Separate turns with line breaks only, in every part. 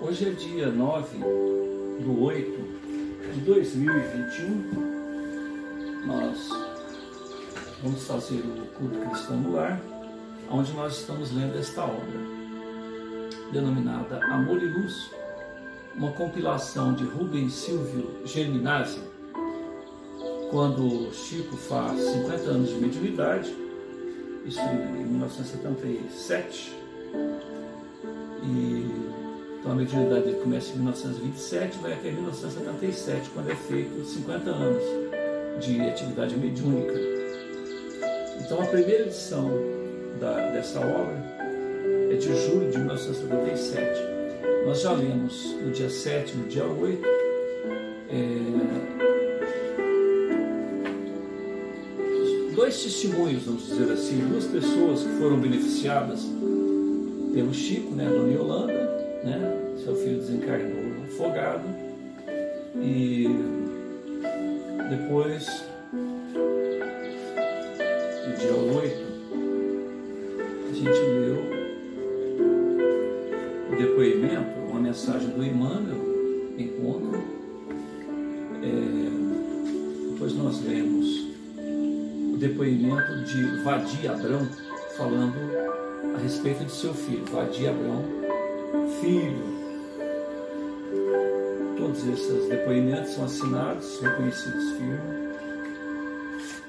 Hoje é dia 9/8/2021. Nós vamos fazer o culto cristão no lar, onde nós estamos lendo esta obra, denominada Amor e Luz, uma compilação de Rubens Silvio Germinazzi, quando Chico faz 50 anos de mediunidade, isso em 1977, então a mediunidade dele começa em 1927 e vai até 1977, quando é feito 50 anos de atividade mediúnica. Então a primeira edição dessa obra é de julho de 1977. Nós já lemos no dia 7 e no dia 8, dois testemunhos, vamos dizer assim, duas pessoas que foram beneficiadas pelo Chico, né, a dona Yolanda, né, seu filho desencarnou afogado, e depois, no dia 8, a gente leu o depoimento, uma mensagem do Emmanuel, encontro. Depois nós lemos o depoimento de Vadi Abrão, falando a respeito de seu filho. Vadi Abrão, filho. Todos esses depoimentos são assinados, reconhecidos firmes.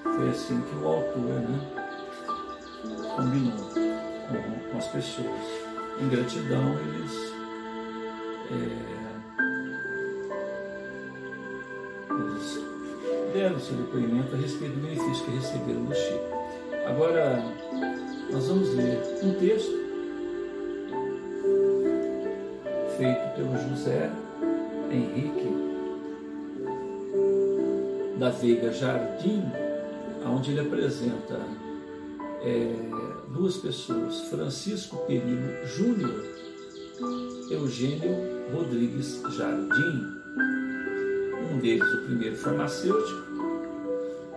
Foi assim que o autor, né, combinou com as pessoas. Em gratidão, eles deram seu depoimento a respeito do benefício que receberam do Chico. Agora, nós vamos ler um texto feito pelo José Henrique da Veiga Jardim, onde ele apresenta duas pessoas, Francisco Perino Júnior, Eugênio Rodrigues Jardim, um deles o primeiro farmacêutico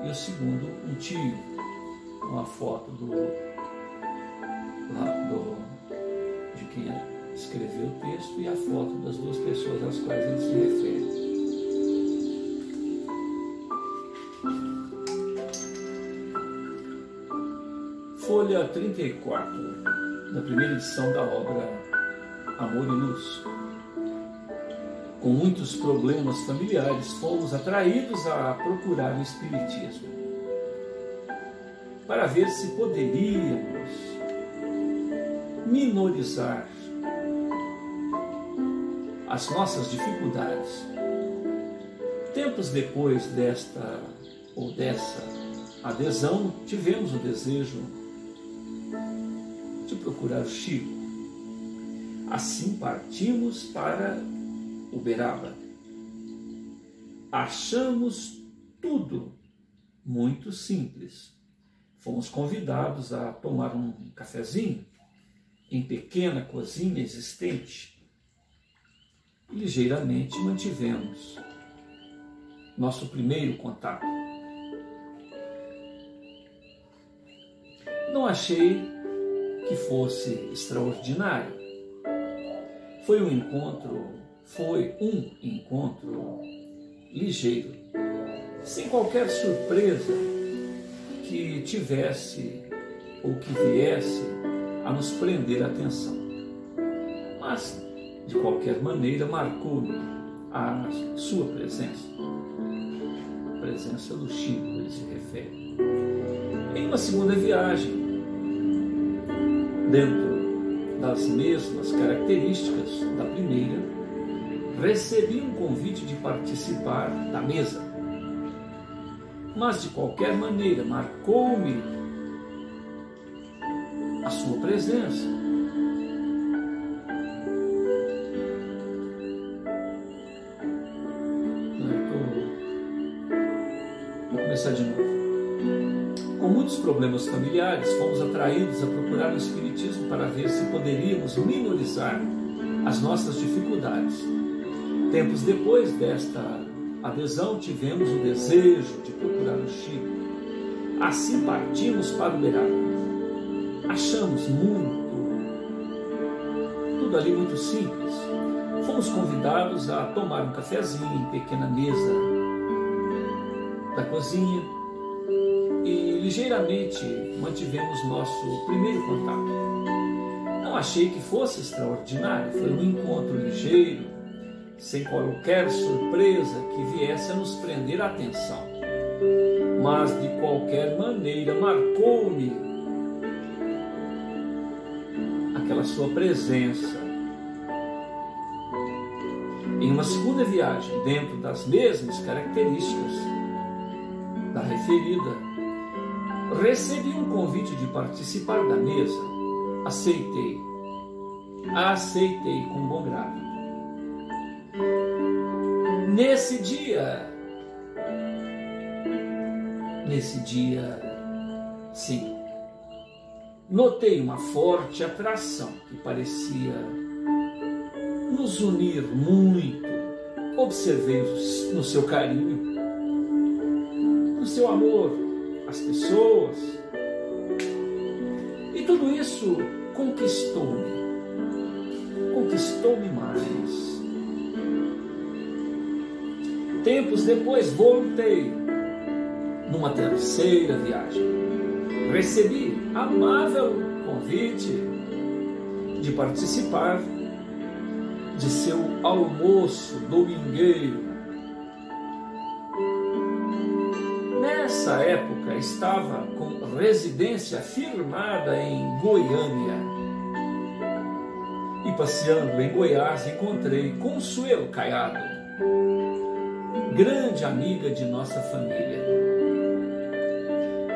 e o segundo um tio, uma foto de quem escreveu o texto e a foto das duas pessoas às quais ele se refere. Folha 34, da primeira edição da obra Amor e Luz. Com muitos problemas familiares, fomos atraídos a procurar o Espiritismo, para ver se poderíamos minorizar as nossas dificuldades. Tempos depois dessa adesão, tivemos o desejo de procurar o Chico. Assim partimos para Uberaba. Achamos tudo muito simples. Fomos convidados a tomar um cafezinho em pequena cozinha existente. E ligeiramente mantivemos nosso primeiro contato. Não achei que fosse extraordinário. Foi um encontro ligeiro, sem qualquer surpresa que tivesse ou que viesse a nos prender a atenção. Mas, de qualquer maneira, marcou-me a sua presença. A presença do Chico, ele se refere. Em uma segunda viagem, dentro das mesmas características da primeira, recebi um convite de participar da mesa. Mas, de qualquer maneira, marcou-me a sua presença. Vou começar de novo. Com muitos problemas familiares, fomos atraídos a procurar o Espiritismo para ver se poderíamos minorizar as nossas dificuldades. Tempos depois desta adesão, tivemos o desejo de procurar o Chico. Assim partimos para Uberaba. Achamos tudo ali muito simples. fomos convidados a tomar um cafezinho em pequena mesa da cozinha e ligeiramente mantivemos nosso primeiro contato. Não achei que fosse extraordinário, foi um encontro ligeiro, sem qualquer surpresa que viesse a nos prender a atenção. Mas de qualquer maneira marcou-me aquela sua presença. Em uma segunda viagem, dentro das mesmas características da referida, recebi um convite de participar da mesa. Aceitei com bom grado. Nesse dia, sim, notei uma forte atração que parecia nos unir muito. Observei no seu carinho, no seu amor às pessoas, e tudo isso conquistou-me mais. Tempos depois voltei numa terceira viagem. Recebi amável convite de participar de seu almoço domingueiro. Nessa época estava com residência firmada em Goiânia. E passeando em Goiás encontrei Consuelo Caiado, grande amiga de nossa família.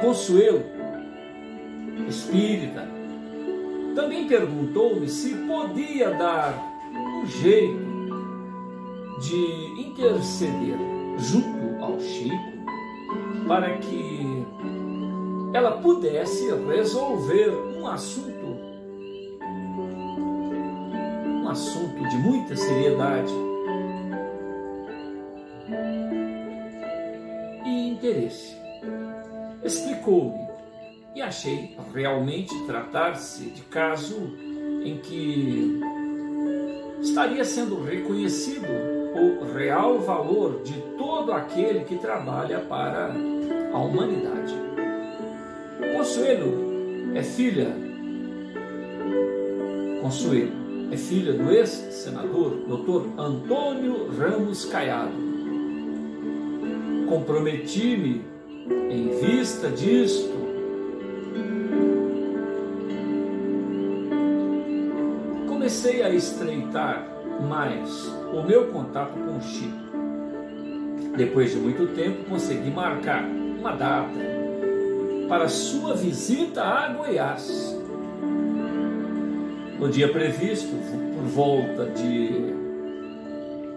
Consuelo, espírita, também perguntou-me se podia dar um jeito de interceder junto ao Chico para que ela pudesse resolver um assunto de muita seriedade e interesse. Explicou-me e achei realmente tratar-se de caso em que estaria sendo reconhecido o real valor de todo aquele que trabalha para a humanidade. Consuelo é filha do ex-senador Dr. Antônio Ramos Caiado. Comprometi-me em vista disto comecei a estreitar mais o meu contato com o Chico. Depois de muito tempo, consegui marcar uma data para sua visita a Goiás. No dia previsto, por volta de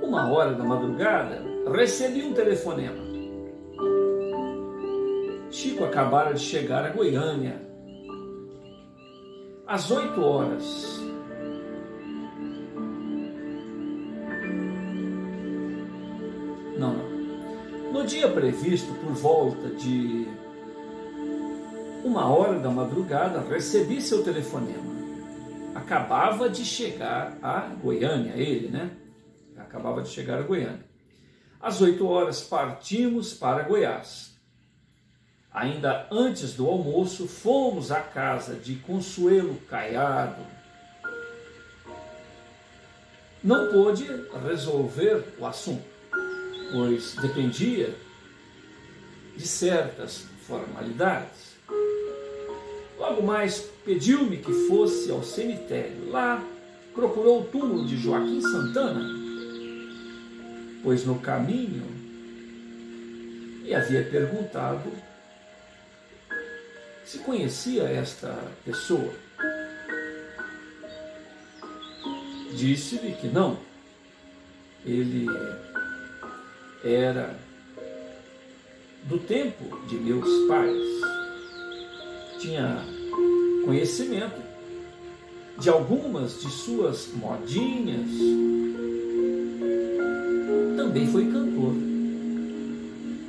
1h da madrugada, recebi um telefonema. Chico acabara de chegar a Goiânia. Às 8h. Não. No dia previsto, por volta de 1h da madrugada, recebi seu telefonema. Acabava de chegar a Goiânia, ele, né? Acabava de chegar a Goiânia. Às 8h partimos para Goiás. Ainda antes do almoço, fomos à casa de Consuelo Caiado. Não pôde resolver o assunto, pois dependia de certas formalidades. Logo mais pediu-me que fosse ao cemitério. Lá procurou o túmulo de Joaquim Santana, pois no caminho me havia perguntado se conhecia esta pessoa. Disse-lhe que não. Ele era do tempo de meus pais. Tinha conhecimento de algumas de suas modinhas. Também foi cantor.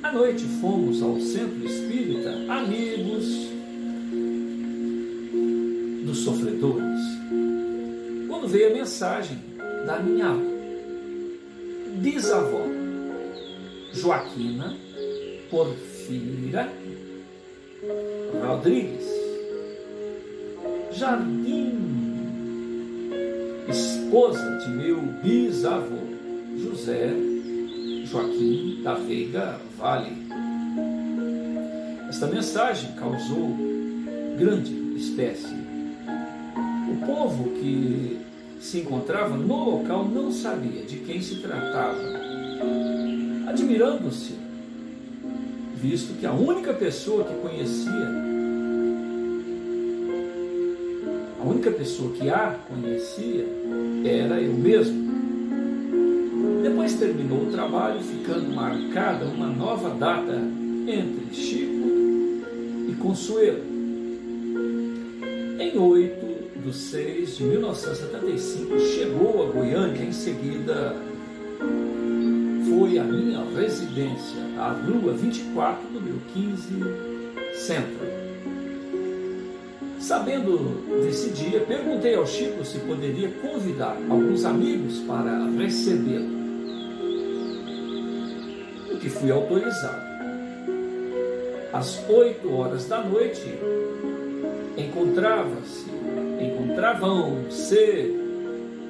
À noite fomos ao centro espírita, amigos dos sofredores. Quando veio a mensagem da minha bisavó, Joaquina Porfira Rodrigues Jardim, esposa de meu bisavô, José Joaquim da Veiga Vale. Esta mensagem causou grande espécie. O povo que se encontrava no local não sabia de quem se tratava, admirando-se, visto que a única pessoa que a conhecia era eu mesmo. Depois terminou o trabalho, ficando marcada uma nova data entre Chico e Consuelo. Em 8/6/1975, chegou a Goiânia. Em seguida, foi à minha residência, à Rua 24, número 15, Centro. Sabendo desse dia, perguntei ao Chico se poderia convidar alguns amigos para recebê-lo, o que fui autorizado. Às 8 da noite, encontravam-se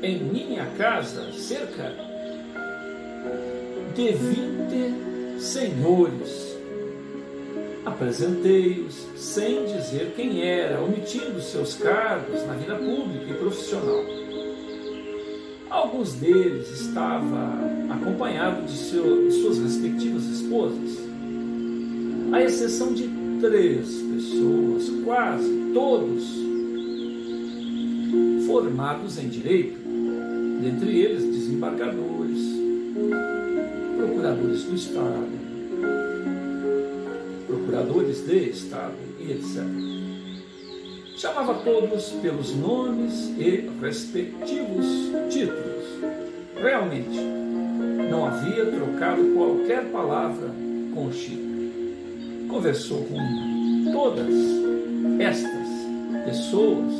em minha casa cerca de 20 senhores. Apresentei-os sem dizer quem era, omitindo seus cargos na vida pública e profissional. Alguns deles estavam acompanhados de suas respectivas esposas, à exceção de 3 pessoas, quase todos formados em direito, dentre eles desembargadores, procuradores do Estado, procuradores de Estado e etc. Chamava todos pelos nomes e respectivos títulos. Realmente, não havia trocado qualquer palavra com o Chico. Conversou com todas estas pessoas,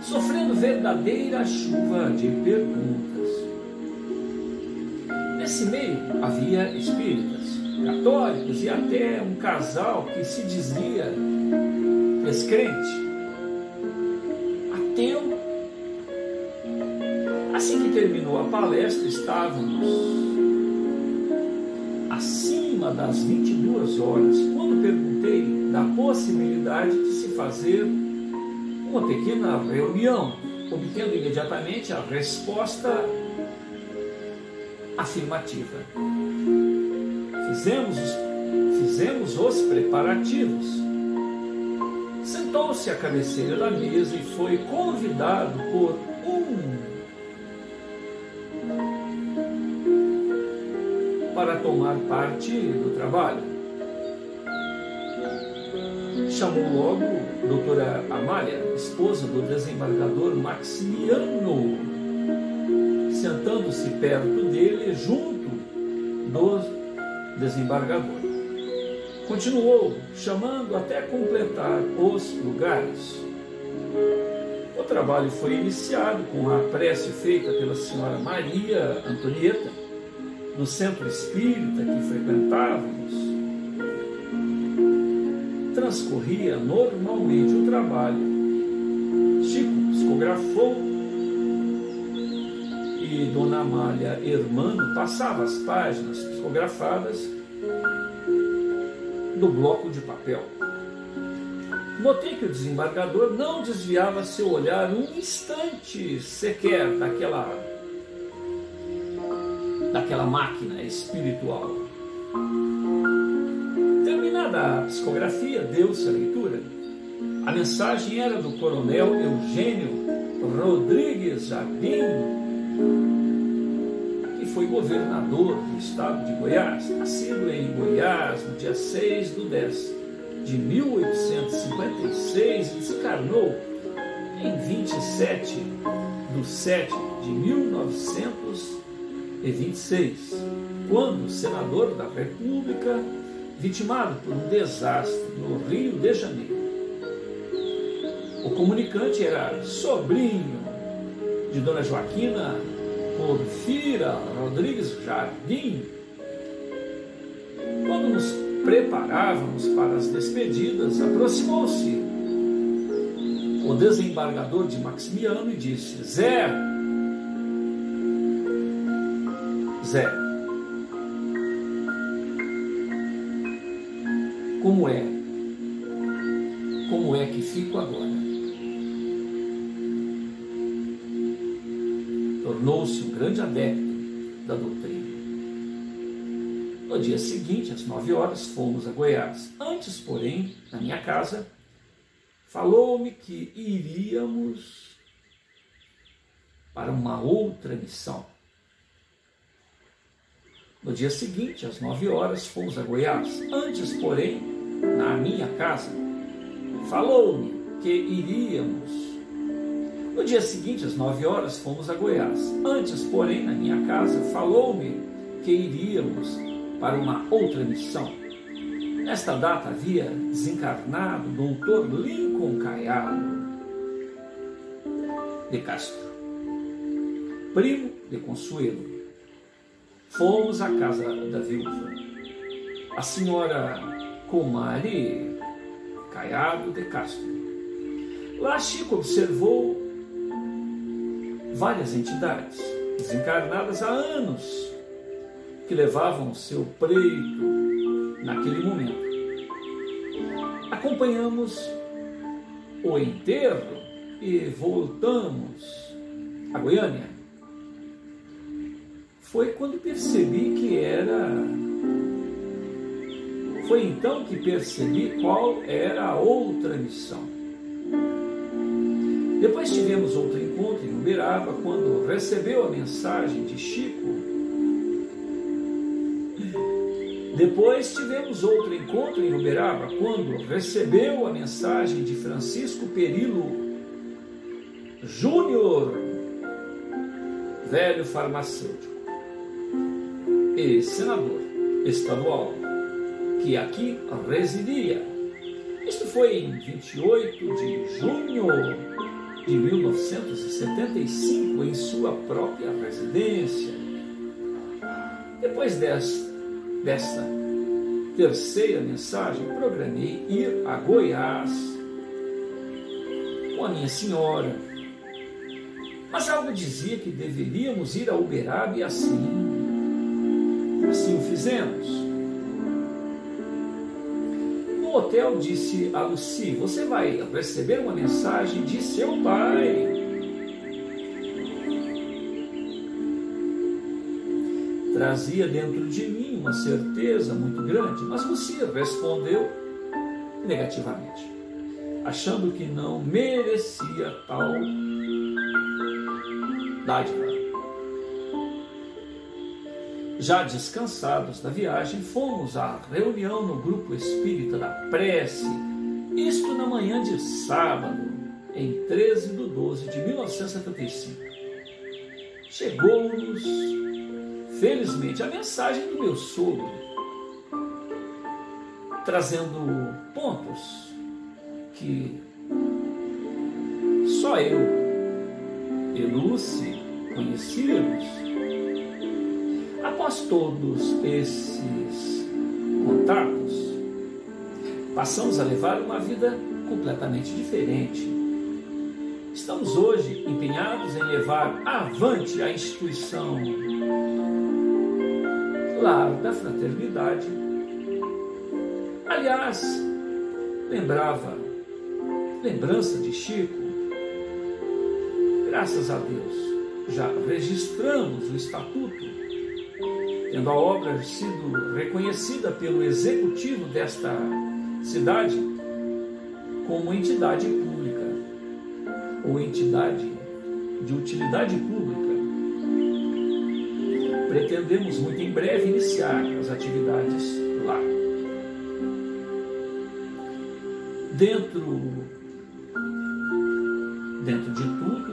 sofrendo verdadeira chuva de perguntas. Nesse meio havia espíritas, católicos e até um casal que se dizia descrente, ateu. Assim que terminou a palestra, estávamos acima das 22 horas, quando perguntei da possibilidade de se fazer uma pequena reunião, obtendo imediatamente a resposta afirmativa. Fizemos os preparativos. Sentou-se à cabeceira da mesa e foi convidado por para tomar parte do trabalho. Chamou logo a doutora Amália, esposa do desembargador Maximiano, sentando-se perto dele, junto do desembargador. Continuou, chamando até completar os lugares. O trabalho foi iniciado com a prece feita pela senhora Maria Antonieta, no centro espírita que frequentávamos. Transcorria normalmente o trabalho. Chico psicografou e Dona Amália Hermano passava as páginas psicografadas do bloco de papel. Notei que o desembargador não desviava seu olhar um instante sequer daquela máquina espiritual. Terminada a psicografia, deu-se a leitura. A mensagem era do coronel Eugênio Rodrigues Jardim, que foi governador do estado de Goiás, nascido em Goiás no dia 6/10/1856 e desencarnou em 27/7/1926, quando senador da República, vitimado por um desastre no Rio de Janeiro. O comunicante era sobrinho de Dona Joaquina Porfira Rodrigues Jardim, quando nos preparávamos para as despedidas, aproximou-se o desembargador de Maximiano e disse: Zé, como é que fico agora? Tornou-se um grande adepto da doutrina. No dia seguinte, às 9 horas, fomos a Goiás. Antes, porém, na minha casa, falou-me que iríamos para uma outra missão. No dia seguinte, às 9 horas, fomos a Goiás. Antes, porém, na minha casa, falou-me que iríamos. No dia seguinte, às 9 horas, fomos a Goiás. Antes, porém, na minha casa, falou-me que iríamos para uma outra missão. Nesta data havia desencarnado o Dr. Lincoln Caiado de Castro, primo de Consuelo. Fomos à casa da viúva, a senhora Comari Caiado de Castro. Lá Chico observou várias entidades desencarnadas há anos que levavam seu preito naquele momento. Acompanhamos o enterro e voltamos a Goiânia. Foi então que percebi qual era a outra missão. Depois tivemos outro encontro em Uberaba, quando recebeu a mensagem de Chico. Depois tivemos outro encontro em Uberaba, quando recebeu a mensagem de Francisco Perillo Júnior, velho farmacêutico e senador estadual, que aqui residia. Isto foi em 28 de junho de 1975, em sua própria residência. Depois desta terceira mensagem, programei ir a Goiás com a minha senhora, mas algo dizia que deveríamos ir a Uberaba e assim o fizemos. No hotel disse a Lucy: você vai receber uma mensagem de seu pai. Trazia dentro de mim uma certeza muito grande, mas Lucy respondeu negativamente, achando que não merecia tal dádiva. Já descansados da viagem, fomos à reunião no grupo espírita da prece, isto na manhã de sábado, em 13/12 de 1975. Chegou-nos, felizmente, a mensagem do meu sogro, trazendo pontos que só eu e Lucy conhecíamos. Após todos esses contatos, passamos a levar uma vida completamente diferente. Estamos hoje empenhados em levar avante a instituição Lar da Fraternidade. Aliás, lembrança de Chico, graças a Deus, já registramos o estatuto, tendo a obra sido reconhecida pelo executivo desta cidade como entidade pública ou entidade de utilidade pública. Pretendemos muito em breve iniciar as atividades lá. Dentro de tudo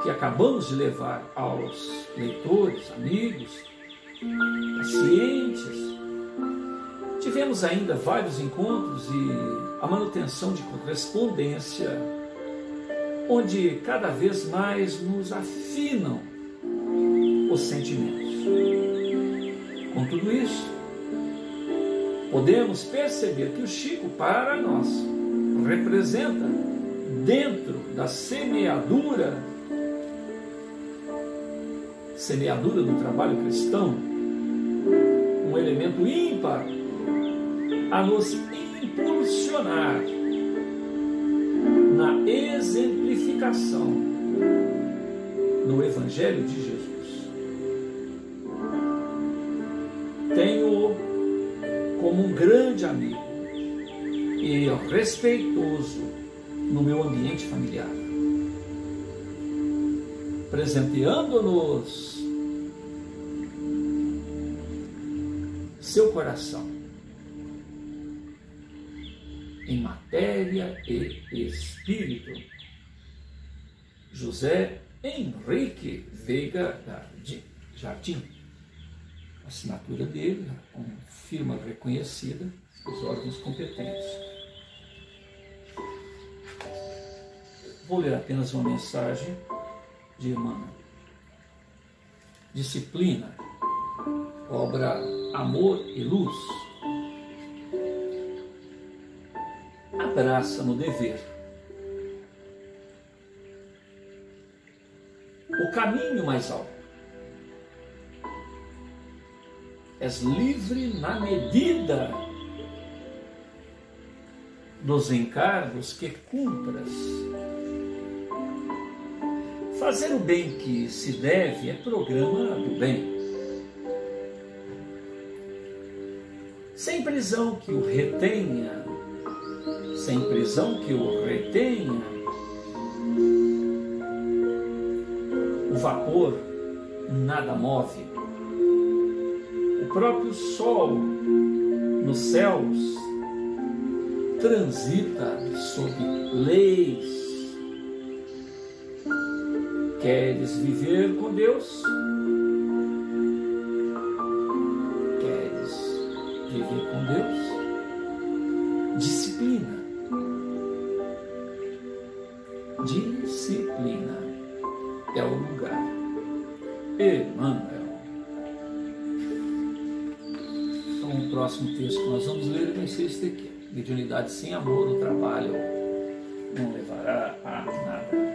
que acabamos de levar aos leitores, amigos, pacientes, tivemos ainda vários encontros e a manutenção de correspondência, onde cada vez mais nos afinam os sentimentos. Com tudo isso, podemos perceber que o Chico, para nós, representa, dentro da semeadura do trabalho cristão, um elemento ímpar a nos impulsionar na exemplificação do Evangelho de Jesus. Tenho como um grande amigo e respeitoso no meu ambiente familiar, presenteando-nos seu coração em matéria e espírito, José Henrique Veiga Jardim. A assinatura dele, com firma reconhecida dos órgãos competentes. Vou ler apenas uma mensagem de Emmanuel. Disciplina, obra Amor e Luz, abraça no dever o caminho mais alto. És livre na medida dos encargos que cumpras. Fazer o bem que se deve é programa do bem. Sem prisão que o retenha, o vapor nada move. O próprio sol nos céus transita sob leis. Queres viver com Deus? Queres viver com Deus? Disciplina. Disciplina é o lugar. Emmanuel. Então, o próximo texto que nós vamos ler vai ser este aqui. Mediunidade sem amor, o trabalho não levará a nada.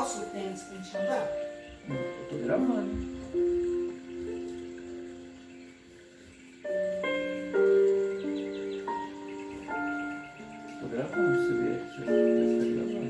posso o tênis pra gente andar?
Eu tô gravando. Tô gravando, você vê. Você está gravando.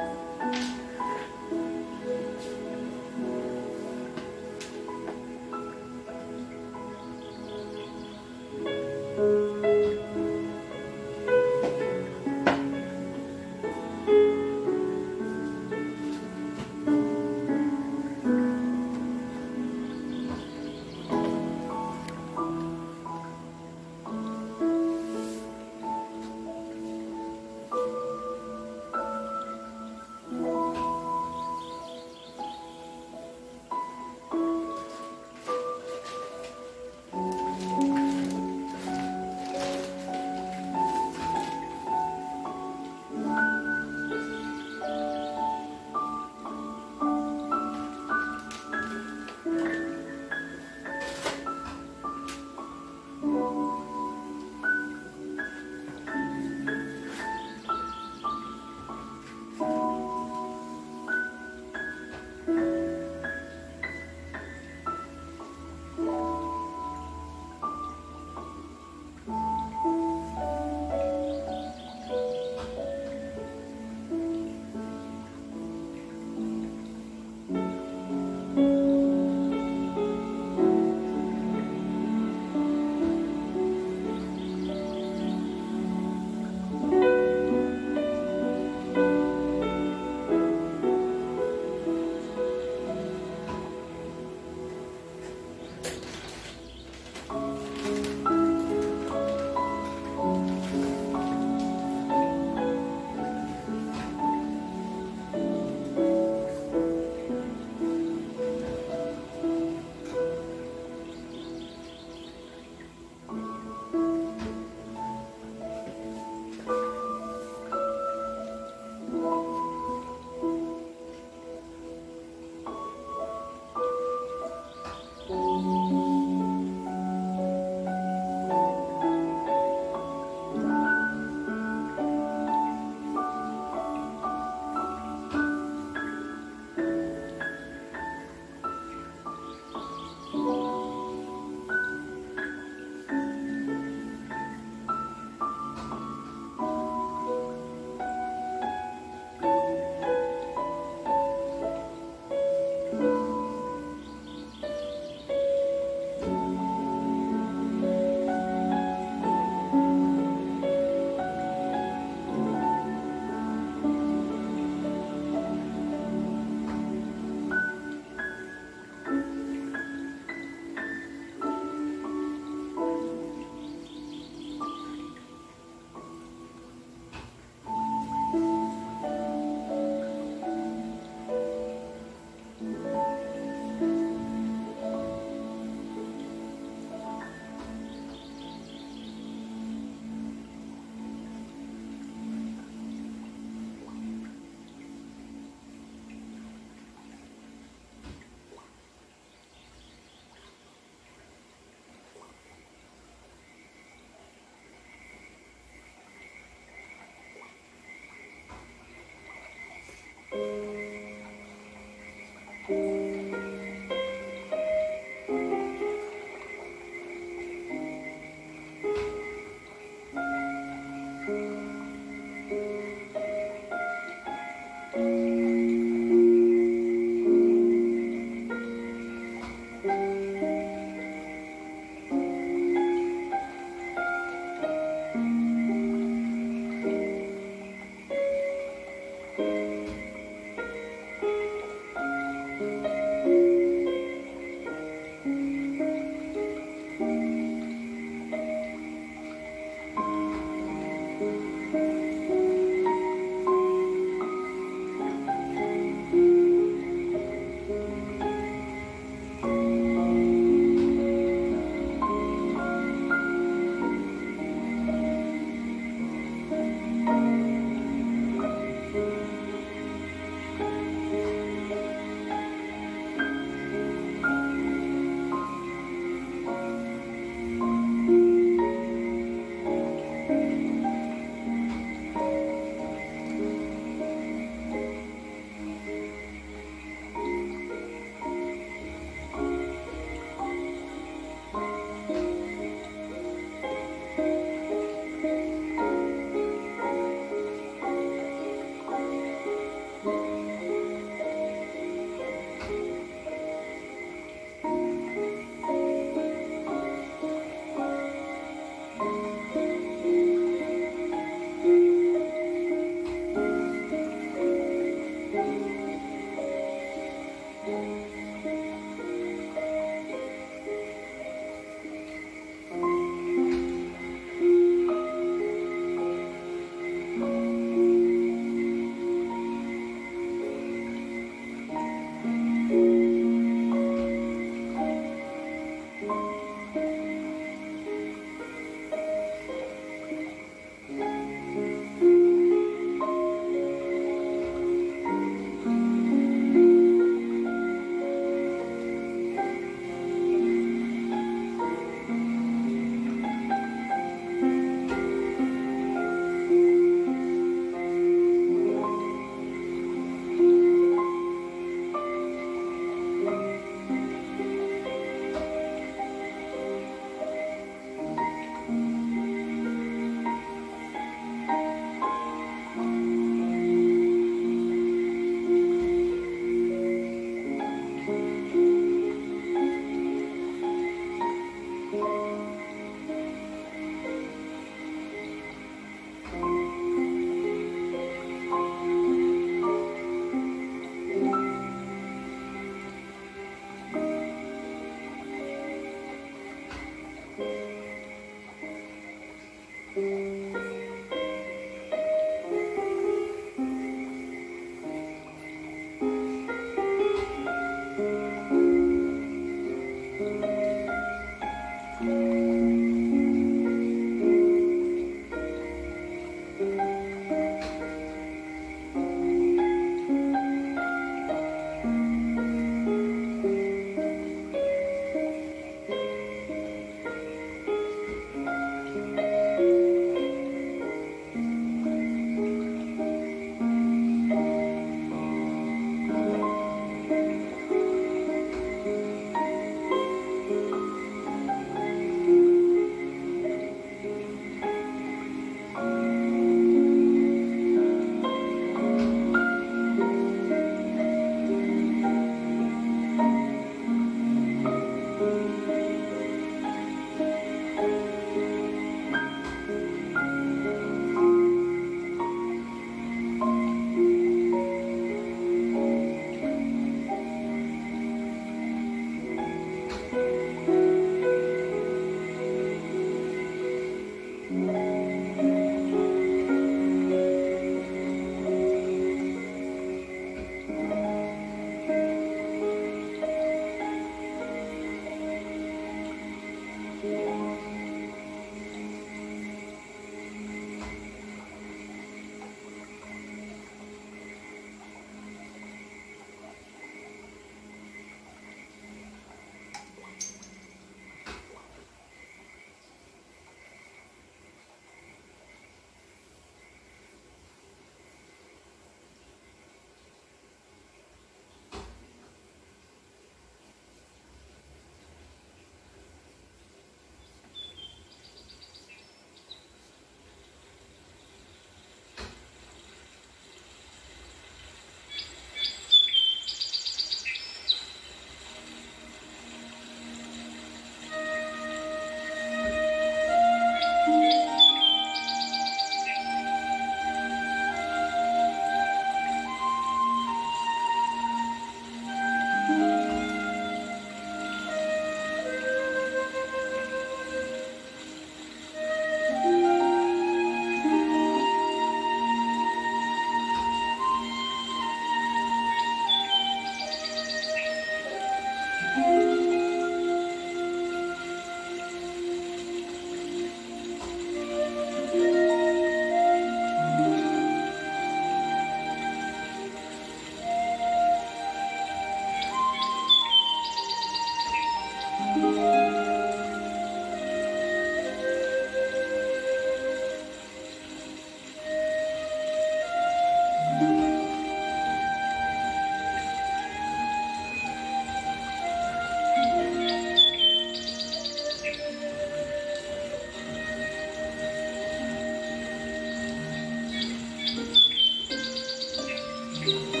Deus.